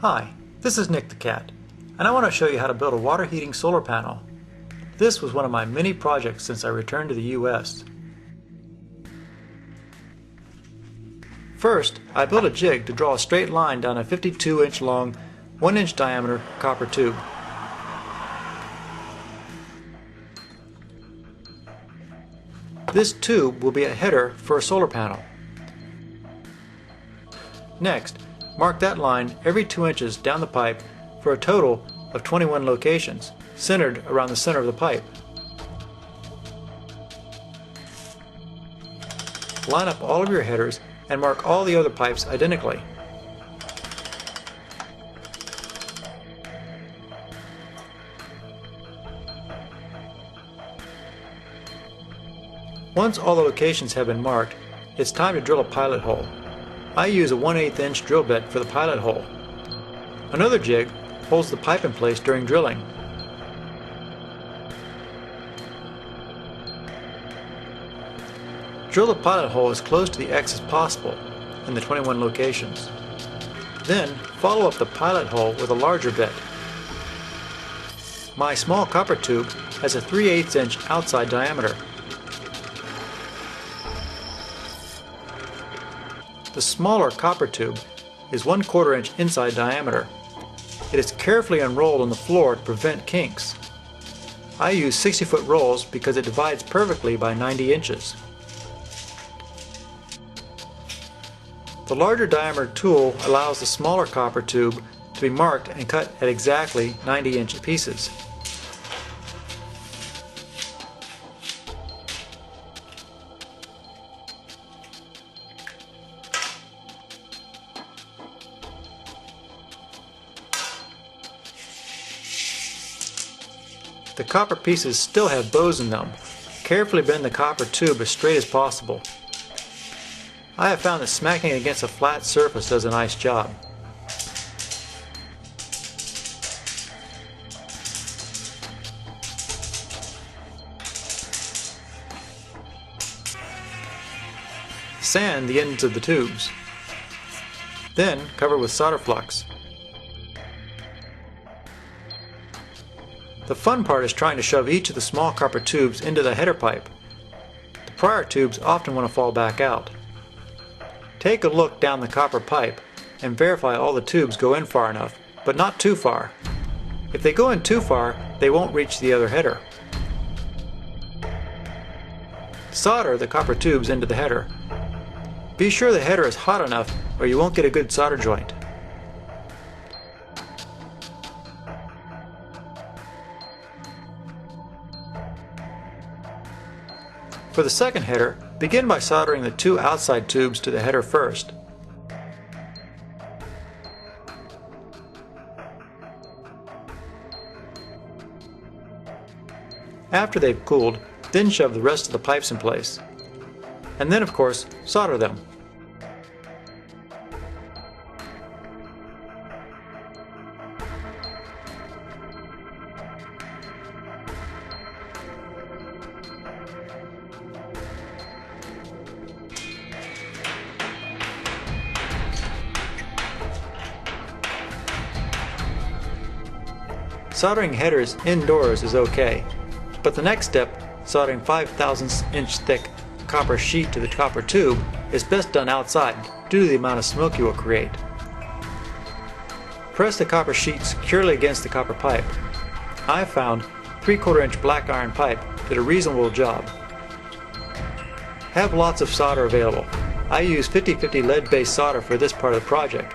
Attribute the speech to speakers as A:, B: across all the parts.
A: Hi, this is Nick the Cat, and I want to show you how to build a water heating solar panel. This was one of my many projects since I returned to the US. First, I built a jig to draw a straight line down a 52-inch long, 1-inch diameter copper tube. This tube will be a header for a solar panel. Next, mark that line every 2 inches down the pipe for a total of 21 locations, centered around the center of the pipe. Line up all of your headers and mark all the other pipes identically. Once all the locations have been marked, it's time to drill a pilot hole. I use a 1/8 inch drill bit for the pilot hole. Another jig holds the pipe in place during drilling. Drill the pilot hole as close to the X as possible in the 21 locations. Then follow up the pilot hole with a larger bit. My small copper tube has a 3/8 inch outside diameter. The smaller copper tube is 1/4 inch inside diameter. It is carefully unrolled on the floor to prevent kinks. I use 60-foot rolls because it divides perfectly by 90 inches. The larger diameter tool allows the smaller copper tube to be marked and cut at exactly 90-inch pieces. The copper pieces still have bows in them. Carefully bend the copper tube as straight as possible. I have found that smacking against a flat surface does a nice job. Sand the ends of the tubes. Then cover with solder flux. The fun part is trying to shove each of the small copper tubes into the header pipe. The prior tubes often want to fall back out. Take a look down the copper pipe and verify all the tubes go in far enough, but not too far. If they go in too far, they won't reach the other header. Solder the copper tubes into the header. Be sure the header is hot enough or you won't get a good solder joint. For the second header, begin by soldering the 2 outside tubes to the header first. After they've cooled, then shove the rest of the pipes in place. And then, of course, solder them. Soldering headers indoors is okay, but the next step, soldering 5/1000 inch thick copper sheet to the copper tube, is best done outside due to the amount of smoke you will create. Press the copper sheet securely against the copper pipe. I found 3/4 inch black iron pipe did a reasonable job. Have lots of solder available. I use 50/50 lead-based solder for this part of the project.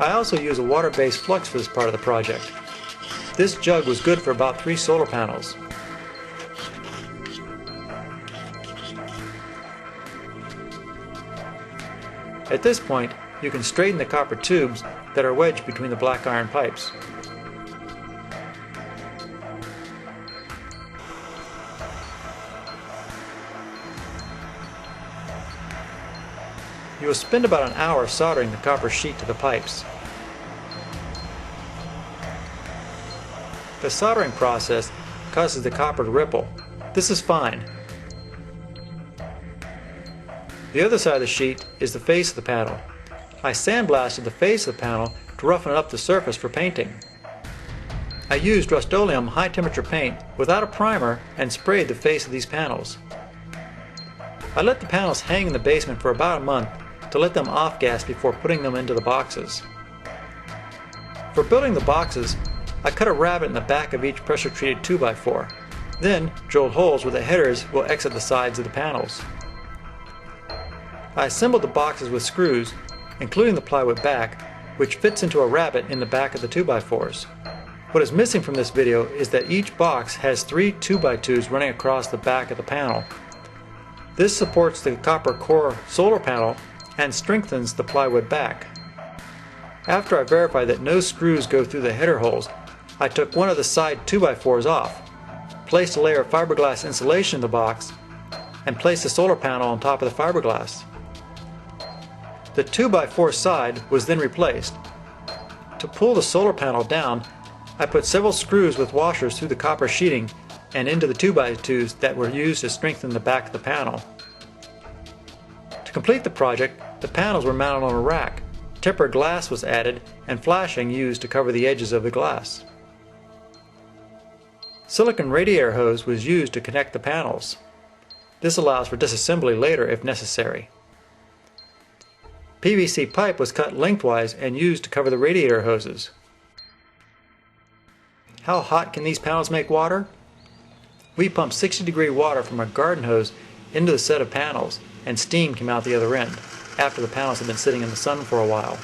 A: I also use a water-based flux for this part of the project. This jug was good for about 3 solar panels. At this point, you can straighten the copper tubes that are wedged between the black iron pipes. You will spend about an hour soldering the copper sheet to the pipes. The soldering process causes the copper to ripple. This is fine. The other side of the sheet is the face of the panel. I sandblasted the face of the panel to roughen up the surface for painting. I used Rust-Oleum high-temperature paint without a primer and sprayed the face of these panels. I let the panels hang in the basement for about a month to let them off-gas before putting them into the boxes. For building the boxes, I cut a rabbet in the back of each pressure-treated 2x4, then drilled holes where the headers will exit the sides of the panels. I assembled the boxes with screws, including the plywood back, which fits into a rabbet in the back of the 2x4s. What is missing from this video is that each box has 3 2x2s running across the back of the panel. This supports the copper core solar panel and strengthens the plywood back. After I verified that no screws go through the header holes, I took one of the side 2x4s off, placed a layer of fiberglass insulation in the box, and placed the solar panel on top of the fiberglass. The 2x4 side was then replaced. To pull the solar panel down, I put several screws with washers through the copper sheeting and into the 2x2s that were used to strengthen the back of the panel. To complete the project, the panels were mounted on a rack, tempered glass was added, and flashing used to cover the edges of the glass. Silicone radiator hose was used to connect the panels. This allows for disassembly later if necessary. PVC pipe was cut lengthwise and used to cover the radiator hoses. How hot can these panels make water? We pumped 60-degree water from a garden hose into the set of panels, and steam came out the other end, after the panels had been sitting in the sun for a while.